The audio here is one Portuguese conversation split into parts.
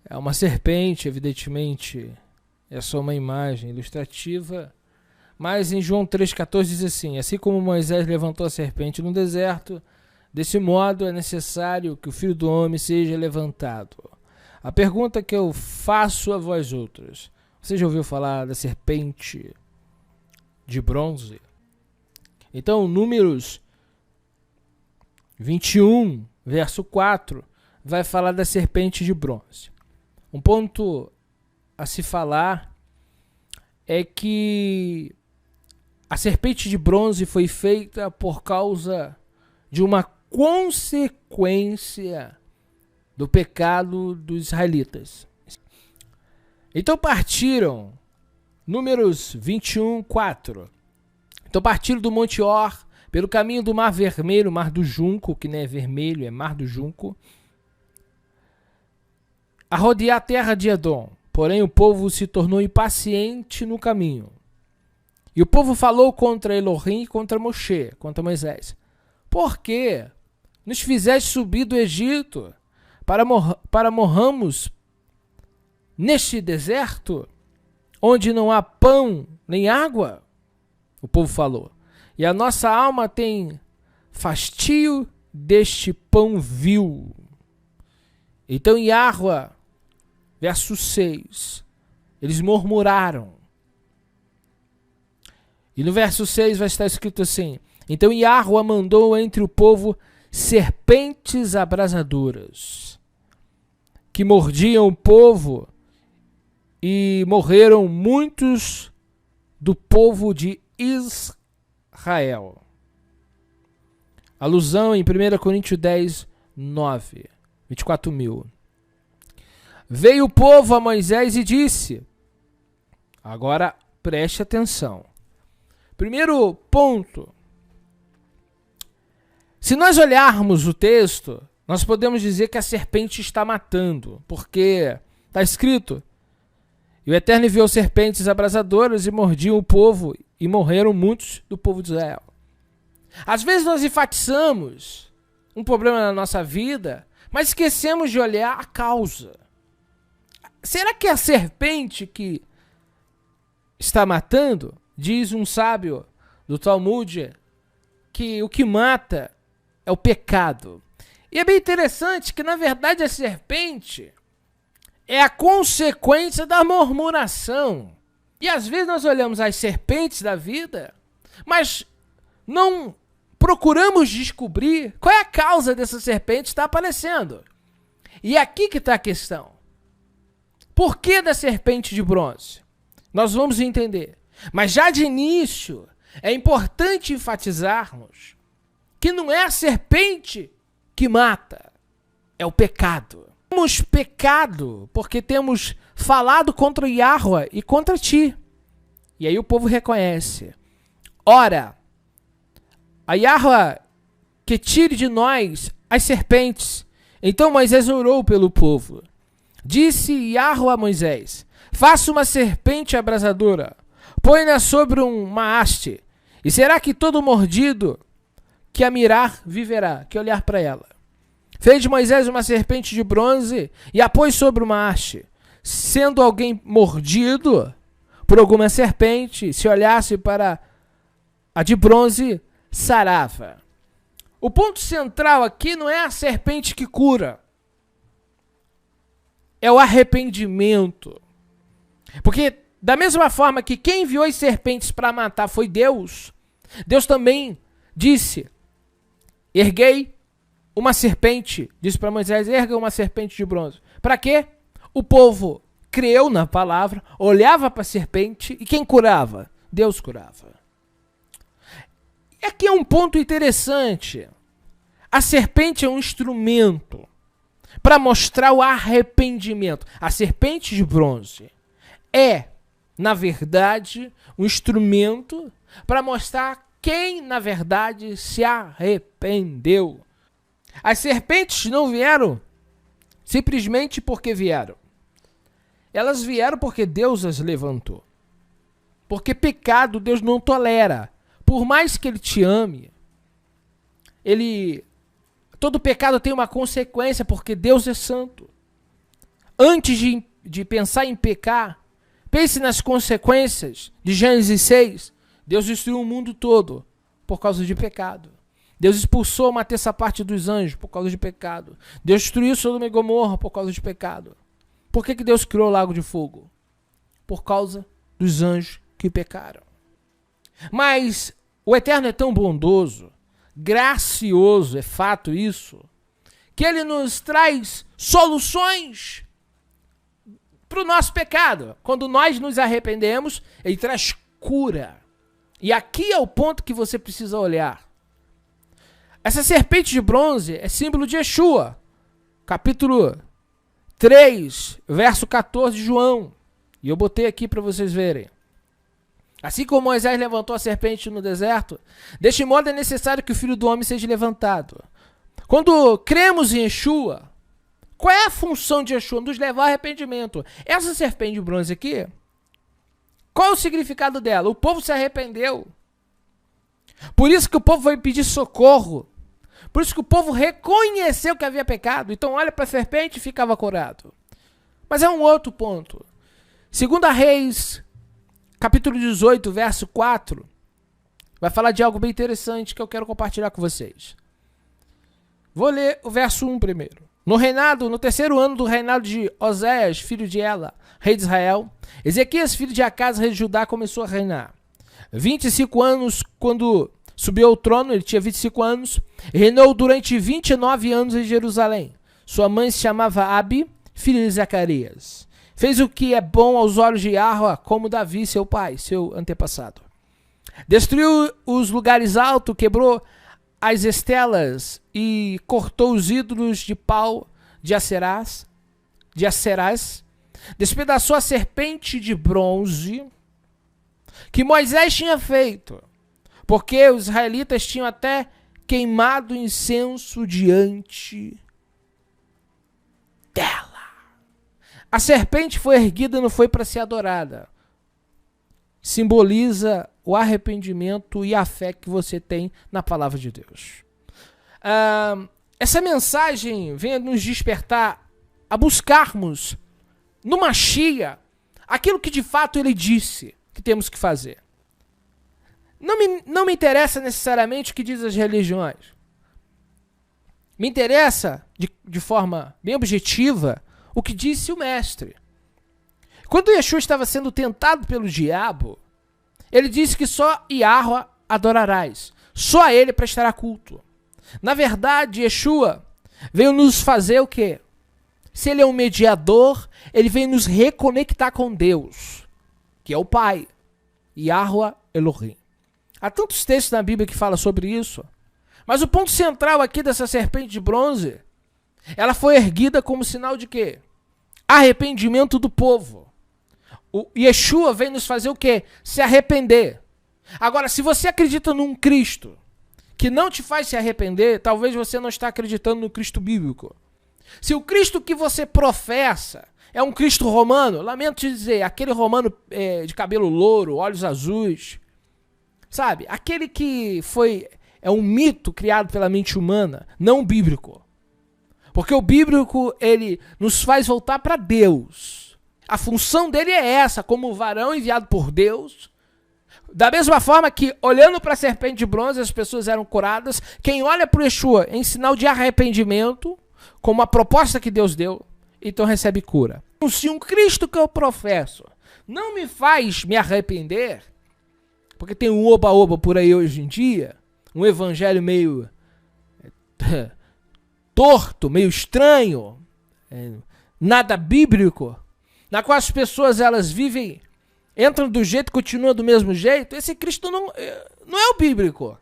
É uma serpente, evidentemente, é só uma imagem ilustrativa. Mas em João 3,14 diz assim: assim como Moisés levantou a serpente no deserto, desse modo é necessário que o Filho do Homem seja levantado. A pergunta que eu faço a vós outros: você já ouviu falar da serpente de bronze? Então, Números 21, verso 4, vai falar da serpente de bronze. Um ponto a se falar é que a serpente de bronze foi feita por causa de uma consequência do pecado dos israelitas. Então partiram, Números 21, 4. Então partiram do Monte Or, pelo caminho do Mar Vermelho, Mar do Junco, que não é vermelho, é Mar do Junco, a rodear a terra de Edom. Porém o povo se tornou impaciente no caminho. E o povo falou contra Elohim e contra Moshe, contra Moisés: por que nos fizeste subir do Egito para morramos neste deserto, onde não há pão nem água? O povo falou: e a nossa alma tem fastio deste pão vil. Então Yahweh, verso 6, eles murmuraram. E no verso 6 vai estar escrito assim: então Yahweh mandou entre o povo serpentes abrasadoras, que mordiam o povo, e morreram muitos do povo de Israel. Alusão em 1 Coríntios 10, 9, 24.000. Veio o povo a Moisés e disse, agora preste atenção. Primeiro ponto, se nós olharmos o texto, nós podemos dizer que a serpente está matando, porque está escrito: e o Eterno enviou serpentes abrasadoras e mordiam o povo, e morreram muitos do povo de Israel. Às vezes nós enfatizamos um problema na nossa vida, mas esquecemos de olhar a causa. Será que é a serpente que está matando? Diz um sábio do Talmud que o que mata é o pecado. E é bem interessante que, na verdade, a serpente é a consequência da murmuração. E às vezes nós olhamos as serpentes da vida, mas não procuramos descobrir qual é a causa dessa serpente estar aparecendo. E é aqui que está a questão. Por que da serpente de bronze? Nós vamos entender. Mas já de início, é importante enfatizarmos que não é a serpente que mata, é o pecado. Temos pecado porque temos falado contra Yahweh e contra ti. E aí o povo reconhece. Ora, a Yahweh que tire de nós as serpentes. Então Moisés orou pelo povo. Disse Yahweh a Moisés: faça uma serpente abrasadora, põe-na sobre uma haste, e será que todo mordido que a mirar viverá, que olhar para ela. Fez Moisés uma serpente de bronze e a pôs sobre uma haste. Sendo alguém mordido por alguma serpente, se olhasse para a de bronze, sarava. O ponto central aqui não é a serpente que cura, é o arrependimento. Porque da mesma forma que quem enviou as serpentes para matar foi Deus, Deus também disse: erguei uma serpente, disse para Moisés: erga uma serpente de bronze. Para quê? O povo creu na palavra, olhava para a serpente e quem curava? Deus curava. E aqui é um ponto interessante. A serpente é um instrumento para mostrar o arrependimento. A serpente de bronze é, na verdade, um instrumento para mostrar quem, na verdade, se arrependeu. As serpentes não vieram simplesmente porque vieram. Elas vieram porque Deus as levantou. Porque pecado Deus não tolera. Por mais que Ele te ame, todo pecado tem uma consequência, porque Deus é santo. antes de pensar em pecar, pense nas consequências de Gênesis 6. Deus destruiu o mundo todo por causa de pecado. Deus expulsou uma terça parte dos anjos por causa de pecado. Deus destruiu Sodoma e Gomorra por causa de pecado. Por que Deus criou o lago de fogo? Por causa dos anjos que pecaram. Mas o Eterno é tão bondoso, gracioso, é fato isso, que Ele nos traz soluções para o nosso pecado. Quando nós nos arrependemos, Ele traz cura. E aqui é o ponto que você precisa olhar. Essa serpente de bronze é símbolo de Yeshua. Capítulo 3, verso 14 de João. E eu botei aqui para vocês verem. Assim como Moisés levantou a serpente no deserto, deste modo é necessário que o Filho do Homem seja levantado. Quando cremos em Yeshua, qual é a função de Yeshua? Nos levar ao arrependimento. Essa serpente de bronze aqui, qual é o significado dela? O povo se arrependeu. Por isso que o povo foi pedir socorro. Por isso que o povo reconheceu que havia pecado. Então olha para a serpente e ficava curado. Mas é um outro ponto. 2 Reis, capítulo 18, verso 4, vai falar de algo bem interessante que eu quero compartilhar com vocês. Vou ler o verso 1 primeiro. No terceiro ano do reinado de Oséias, filho de Ela, rei de Israel, Ezequias, filho de Acas, rei de Judá, começou a reinar. 25 anos, quando subiu ao trono, ele tinha 25 anos, reinou durante 29 anos em Jerusalém. Sua mãe se chamava Abi, filha de Zacarias. Fez o que é bom aos olhos de Yahweh, como Davi, seu pai, seu antepassado. Destruiu os lugares altos, quebrou as estelas e cortou os ídolos de pau de Acerás. Despedaçou a serpente de bronze que Moisés tinha feito, porque os israelitas tinham até queimado incenso diante dela. A serpente foi erguida, não foi para ser adorada. Simboliza o arrependimento e a fé que você tem na palavra de Deus. Essa mensagem vem nos despertar a buscarmos no Mashiach aquilo que de fato ele disse que temos que fazer. Não me interessa necessariamente o que diz as religiões. Me interessa, de forma bem objetiva, o que disse o mestre. Quando Yeshua estava sendo tentado pelo diabo, ele disse que só Yahweh adorarás. Só a ele prestará culto. Na verdade, Yeshua veio nos fazer o quê? Se ele é um mediador, ele veio nos reconectar com Deus, que é o Pai. Yahweh Elohim. Há tantos textos na Bíblia que falam sobre isso. Mas o ponto central aqui dessa serpente de bronze, ela foi erguida como sinal de quê? Arrependimento do povo. O Yeshua vem nos fazer o quê? Se arrepender. Agora, se você acredita num Cristo que não te faz se arrepender, talvez você não está acreditando no Cristo bíblico. Se o Cristo que você professa é um Cristo romano, lamento te dizer, aquele romano de cabelo louro, olhos azuis, sabe? Aquele que é um mito criado pela mente humana, não bíblico. Porque o bíblico, ele nos faz voltar para Deus. A função dele é essa, como varão enviado por Deus. Da mesma forma que, olhando para a serpente de bronze, as pessoas eram curadas. Quem olha para o Yeshua em sinal de arrependimento, como a proposta que Deus deu, então recebe cura. Se um Cristo que eu professo não me faz me arrepender, porque tem um oba-oba por aí hoje em dia, um evangelho meio torto, meio estranho, nada bíblico, na qual as pessoas elas vivem, entram do jeito e continuam do mesmo jeito, esse Cristo não é o bíblico.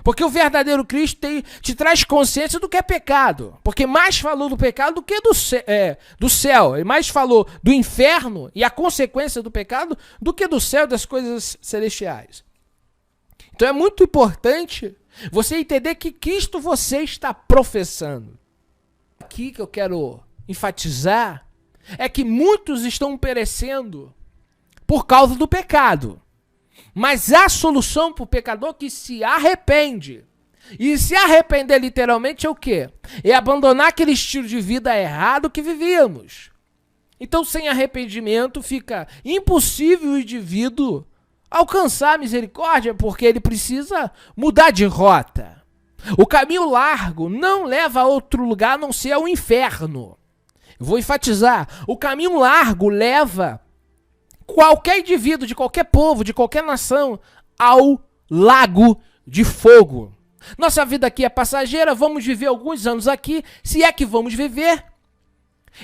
Porque o verdadeiro Cristo te traz consciência do que é pecado. Porque mais falou do pecado do que do céu. Ele mais falou do inferno e a consequência do pecado do que do céu e das coisas celestiais. Então é muito importante você entender que Cristo você está professando. Aqui que eu quero enfatizar é que muitos estão perecendo por causa do pecado. Mas há solução para o pecador que se arrepende. E se arrepender literalmente é o quê? É abandonar aquele estilo de vida errado que vivíamos. Então, sem arrependimento, fica impossível o indivíduo alcançar a misericórdia, porque ele precisa mudar de rota. O caminho largo não leva a outro lugar a não ser ao inferno. Eu vou enfatizar, o caminho largo leva qualquer indivíduo, de qualquer povo, de qualquer nação, ao lago de fogo. Nossa vida aqui é passageira, vamos viver alguns anos aqui, se é que vamos viver.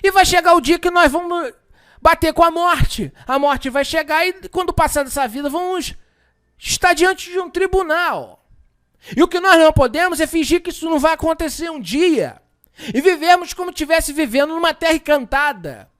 E vai chegar o dia que nós vamos bater com a morte. A morte vai chegar e quando passar dessa vida vamos estar diante de um tribunal. E o que nós não podemos é fingir que isso não vai acontecer um dia. E vivemos como se estivesse vivendo numa terra encantada.